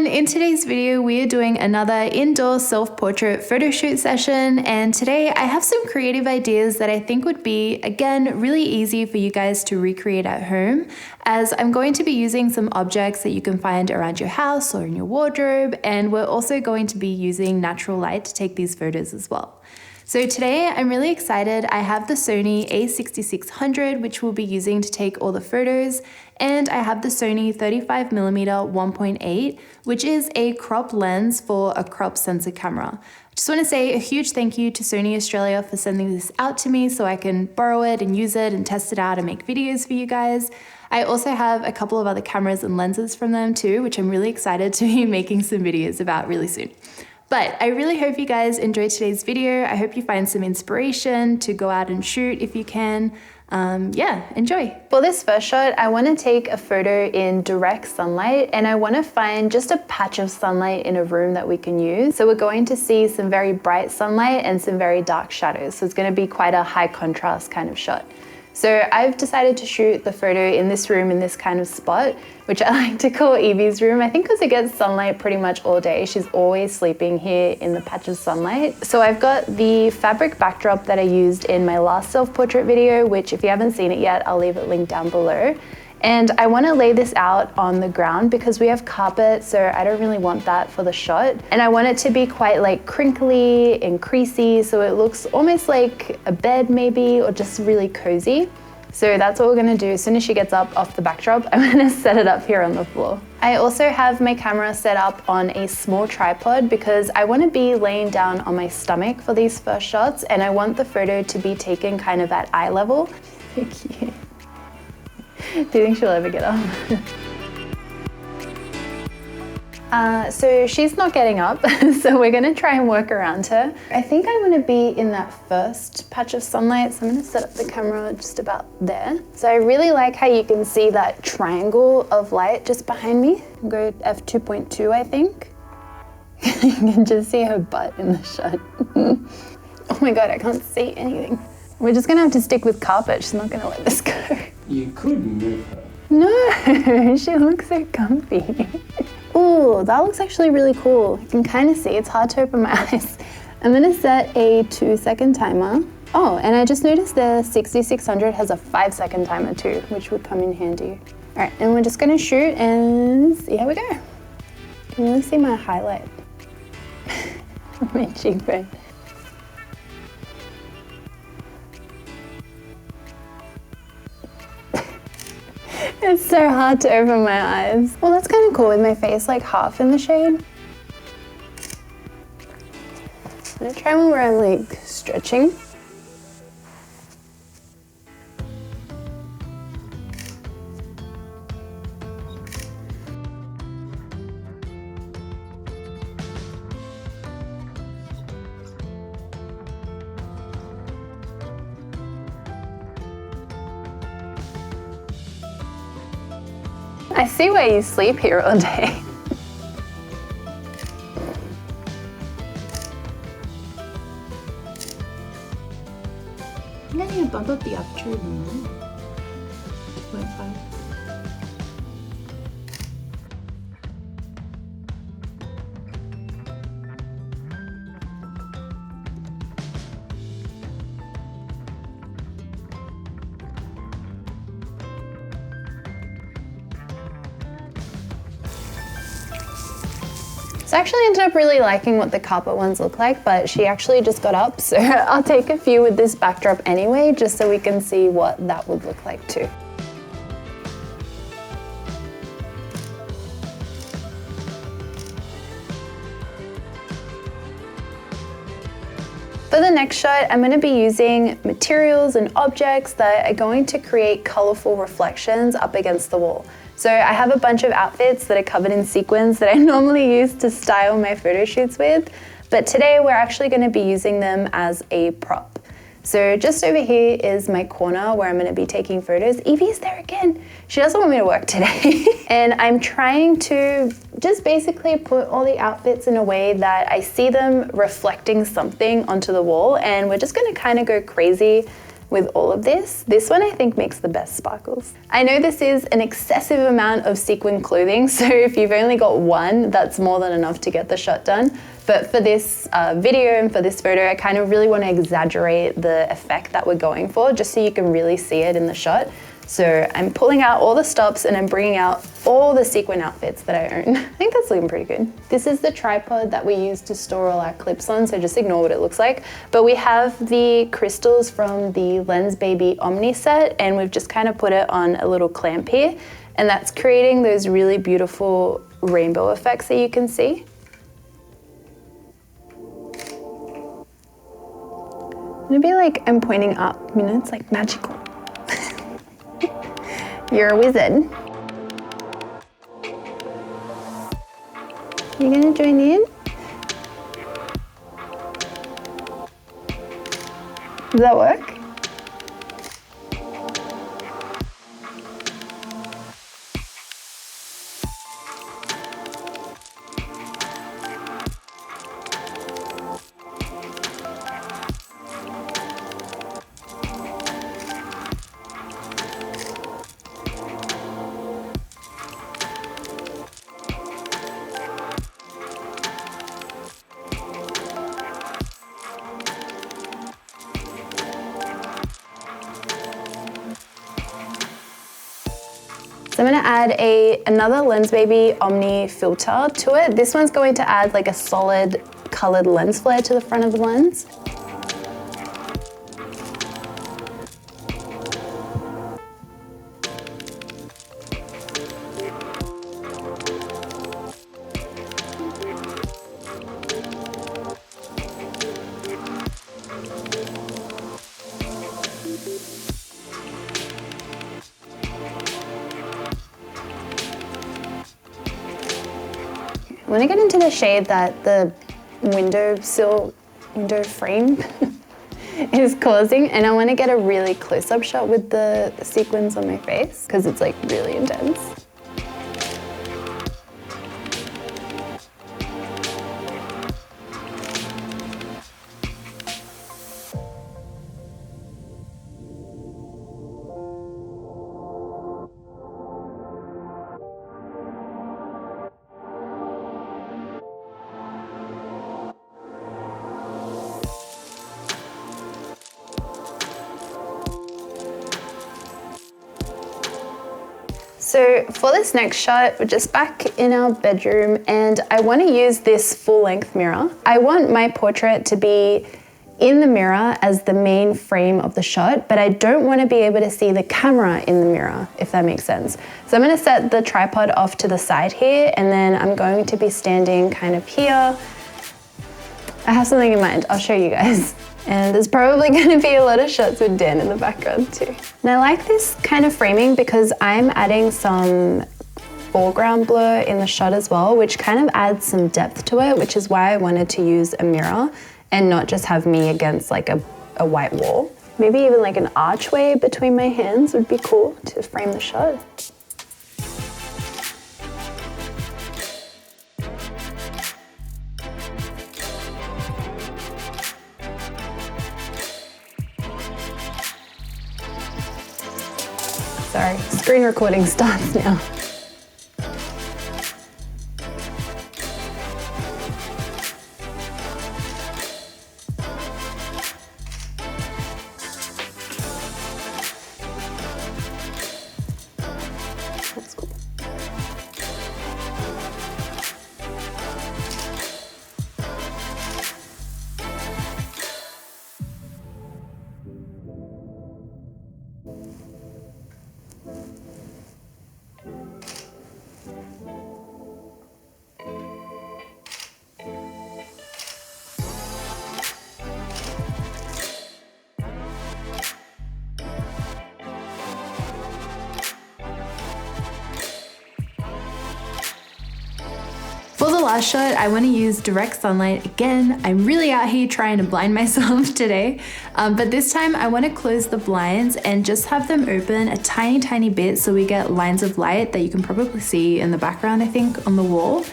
everyone, in today's video we are doing another indoor self-portrait photo shoot session, and today I have some creative ideas that I think would be, again, really easy for you guys to recreate at home, as I'm going to be using some objects that you can find around your house or in your wardrobe, and we're also going to be using natural light to take these photos as well. So today I'm really excited. I have the Sony A6600, which we'll be using to take all the photos, and I have the Sony 35mm f1.8, which is a crop lens for a crop sensor camera. I just want to say a huge thank you to Sony Australia for sending this out to me so I can borrow it and use it and test it out and make videos for you guys. I also have a couple of other cameras and lenses from them too, which I'm really excited to be making some videos about really soon. But I really hope you guys enjoyed today's video. I hope you find some inspiration to go out and shoot if you can. Yeah, enjoy. For this first shot, I want to take a photo in direct sunlight, and I want to find just a patch of sunlight in a room that we can use. So we're going to see some very bright sunlight and some very dark shadows. So it's going to be quite a high contrast kind of shot. So I've decided to shoot the photo in this room, in this kind of spot, which I like to call Evie's room. I think because it gets sunlight pretty much all day. She's always sleeping here in the patch of sunlight. So I've got the fabric backdrop that I used in my last self-portrait video, which if you haven't seen it yet, I'll leave it linked down below. And I want to lay this out on the ground because we have carpet, so I don't really want that for the shot. And I want it to be quite like crinkly and creasy, so it looks almost like a bed maybe, or just really cozy. So that's what we're going to do. As soon as she gets up off the backdrop, I'm going to set it up here on the floor. I also have my camera set up on a small tripod because I want to be laying down on my stomach for these first shots, and I want the photo to be taken kind of at eye level. So cute. Do you think she'll ever get up? So she's not getting up, so we're gonna try and work around her. I think I wanna be in that first patch of sunlight, so I'm gonna set up the camera just about there. So I really like how you can see that triangle of light just behind me. I'll go f2.2, I think. You can just see her butt in the shot. Oh my God, I can't see anything. We're just gonna have to stick with carpet. She's not gonna let this go. You could move her. No, she looks so comfy. Ooh, that looks actually really cool. You can kind of see, it's hard to open my eyes. I'm gonna set a 2-second timer. Oh, and I just noticed the 6600 has a 5-second timer too, which would come in handy. All right, and we're just gonna shoot and here we go. You can really see my highlight. My cheekbone. It's so hard to open my eyes. Well, that's kind of cool with my face like half in the shade. I'm gonna try one where I'm like stretching. I see why you sleep here all day. I'm gonna bump up the aperture even more. 2.5. So I actually ended up really liking what the carpet ones look like, but she actually just got up, so I'll take a few with this backdrop anyway, just so we can see what that would look like too. For the next shot, I'm going to be using materials and objects that are going to create colorful reflections up against the wall. So I have a bunch of outfits that are covered in sequins that I normally use to style my photo shoots with, but today we're actually going to be using them as a prop. So just over here is my corner where I'm going to be taking photos. Evie's there again. She doesn't want me to work today. And I'm trying to just basically put all the outfits in a way that I see them reflecting something onto the wall, and we're just going to kind of go crazy with all of this. This one I think makes the best sparkles. I know this is an excessive amount of sequin clothing, so if you've only got one, that's more than enough to get the shot done. But for this video and for this photo, I kind of really want to exaggerate the effect that we're going for, just so you can really see it in the shot. So I'm pulling out all the stops and I'm bringing out all the sequin outfits that I own. I think that's looking pretty good. This is the tripod that we use to store all our clips on, so just ignore what it looks like. But we have the crystals from the Lensbaby Omni set, and we've just kind of put it on a little clamp here, and that's creating those really beautiful rainbow effects that you can see. Maybe like I'm pointing up, you know, it's like magical. You're a wizard. You gonna join in? Does that work? So I'm going to add another Lensbaby Omni filter to it. This one's going to add like a solid colored lens flare to the front of the lens. I want to get into the shade that the window frame is causing, and I want to get a really close-up shot with the sequins on my face because it's like really intense. So for this next shot, we're just back in our bedroom and I want to use this full-length mirror. I want my portrait to be in the mirror as the main frame of the shot, but I don't want to be able to see the camera in the mirror, if that makes sense. So I'm going to set the tripod off to the side here, and then I'm going to be standing kind of here. I have something in mind, I'll show you guys. And there's probably going to be a lot of shots with Dan in the background too. And I like this kind of framing because I'm adding some foreground blur in the shot as well, which kind of adds some depth to it, which is why I wanted to use a mirror and not just have me against like a white wall. Maybe even like an archway between my hands would be cool to frame the shot. Sorry, screen recording starts now. That's cool. For the last shot, I want to use direct sunlight again. I'm really out here trying to blind myself today, but this time I want to close the blinds and just have them open a tiny bit so we get lines of light that you can probably see in the background, I think, on the wall.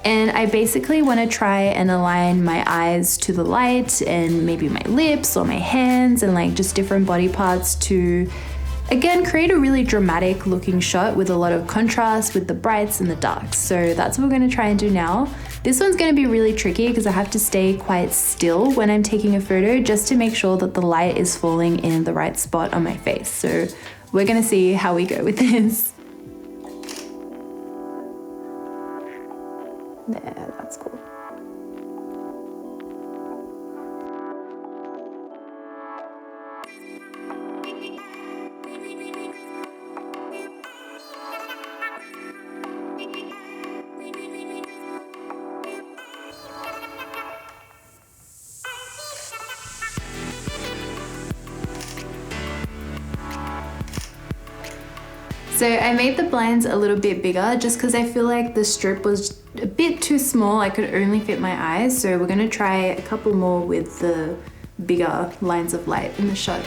And I basically want to try and align my eyes to the light and maybe my lips or my hands and like just different body parts to, again, create a really dramatic looking shot with a lot of contrast with the brights and the darks. So that's what we're going to try and do now. This one's going to be really tricky because I have to stay quite still when I'm taking a photo just to make sure that the light is falling in the right spot on my face. So we're going to see how we go with this. There, that's cool. So I made the blinds a little bit bigger just because I feel like the strip was a bit too small. I could only fit my eyes. So we're gonna try a couple more with the bigger lines of light in the shot.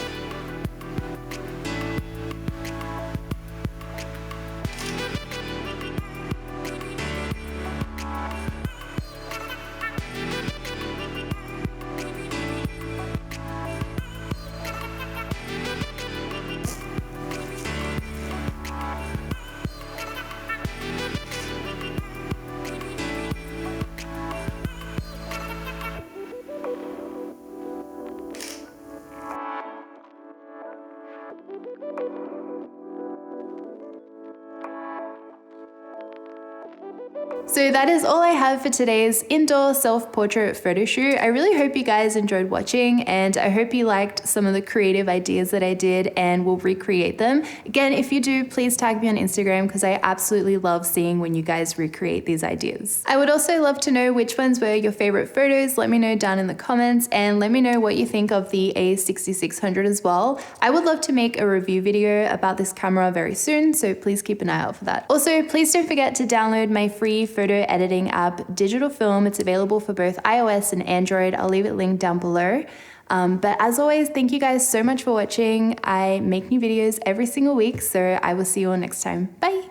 So that is all I have for today's indoor self-portrait photo shoot. I really hope you guys enjoyed watching, and I hope you liked some of the creative ideas that I did and will recreate them. Again, if you do, please tag me on Instagram because I absolutely love seeing when you guys recreate these ideas. I would also love to know which ones were your favorite photos. Let me know down in the comments and let me know what you think of the A6600 as well. I would love to make a review video about this camera very soon, so please keep an eye out for that. Also, please don't forget to download my free photo editing app, Digital Film. It's available for both iOS and Android. I'll leave it linked down below. But as always, thank you guys so much for watching. I make new videos every single week, so I will see you all next time. Bye!